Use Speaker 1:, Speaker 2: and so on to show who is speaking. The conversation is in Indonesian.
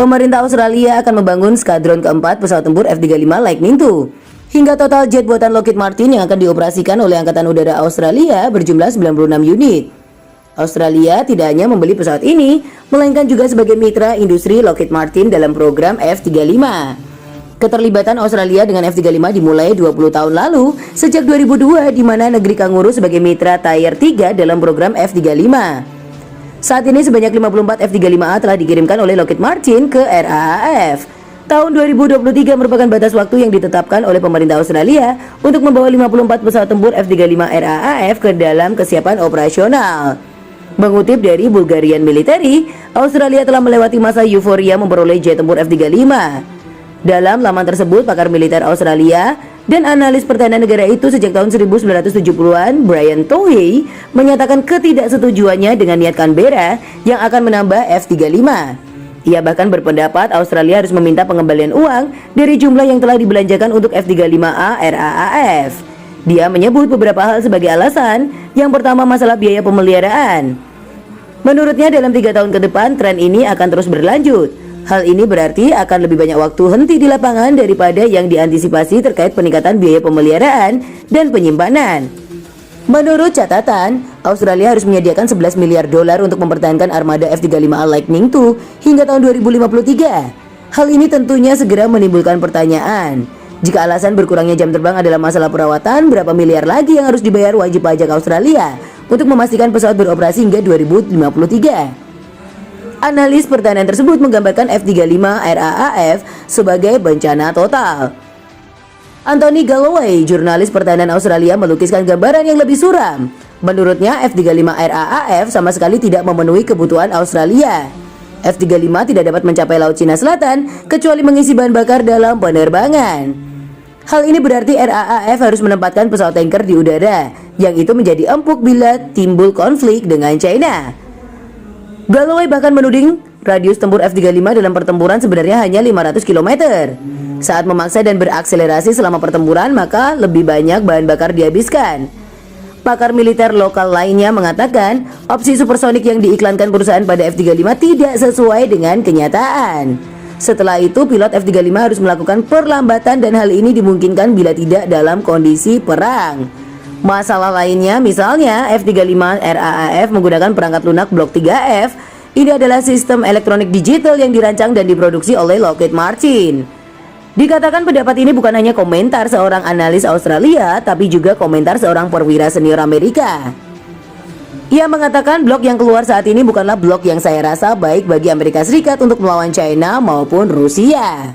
Speaker 1: Pemerintah Australia akan membangun skadron keempat pesawat tempur F-35 Lightning II. Hingga total jet buatan Lockheed Martin yang akan dioperasikan oleh Angkatan Udara Australia berjumlah 96 unit. Australia tidak hanya membeli pesawat ini, melainkan juga sebagai mitra industri Lockheed Martin dalam program F-35. Keterlibatan Australia dengan F-35 dimulai 20 tahun lalu, sejak 2002 di mana negeri Kanguru sebagai mitra Tier 3 dalam program F-35. Saat ini sebanyak 54 F-35A telah dikirimkan oleh Lockheed Martin ke RAAF. Tahun 2023 merupakan batas waktu yang ditetapkan oleh pemerintah Australia untuk membawa 54 pesawat tempur F-35 RAAF ke dalam kesiapan operasional. Mengutip dari Bulgarian Military, Australia telah melewati masa euforia memperoleh jet tempur F-35. Dalam laman tersebut, pakar militer Australia dan analis pertahanan negara itu sejak tahun 1970-an, Brian Tohey, menyatakan ketidaksetujuannya dengan niat Canberra yang akan menambah F-35. Ia bahkan berpendapat Australia harus meminta pengembalian uang dari jumlah yang telah dibelanjakan untuk F-35A RAAF. Dia menyebut beberapa hal sebagai alasan. Yang pertama, masalah biaya pemeliharaan. Menurutnya dalam 3 tahun ke depan tren ini akan terus berlanjut. Hal ini berarti akan lebih banyak waktu henti di lapangan daripada yang diantisipasi terkait peningkatan biaya pemeliharaan dan penyimpanan. Menurut catatan, Australia harus menyediakan 11 miliar dolar untuk mempertahankan armada F-35A Lightning II hingga tahun 2053. Hal ini tentunya segera menimbulkan pertanyaan. Jika alasan berkurangnya jam terbang adalah masalah perawatan, berapa miliar lagi yang harus dibayar wajib pajak Australia untuk memastikan pesawat beroperasi hingga 2053? Analis pertahanan tersebut menggambarkan F-35 RAAF sebagai bencana total. Anthony Galloway, jurnalis pertahanan Australia, melukiskan gambaran yang lebih suram. Menurutnya, F-35 RAAF sama sekali tidak memenuhi kebutuhan Australia. F-35 tidak dapat mencapai Laut Cina Selatan kecuali mengisi bahan bakar dalam penerbangan. Hal ini berarti RAAF harus menempatkan pesawat tanker di udara, yang itu menjadi empuk bila timbul konflik dengan China. Galloway bahkan menuding radius tempur F-35 dalam pertempuran sebenarnya hanya 500 km. Saat memaksa dan berakselerasi selama pertempuran, maka lebih banyak bahan bakar dihabiskan. Pakar militer lokal lainnya mengatakan opsi supersonik yang diiklankan perusahaan pada F-35 tidak sesuai dengan kenyataan. Setelah itu, pilot F-35 harus melakukan perlambatan dan hal ini dimungkinkan bila tidak dalam kondisi perang. Masalah lainnya, misalnya F-35 RAAF menggunakan perangkat lunak Block 3F. Ini adalah sistem elektronik digital yang dirancang dan diproduksi oleh Lockheed Martin. Dikatakan pendapat ini bukan hanya komentar seorang analis Australia, tapi juga komentar seorang perwira senior Amerika. Ia mengatakan blok yang keluar saat ini bukanlah blok yang saya rasa baik bagi Amerika Serikat untuk melawan China maupun Rusia.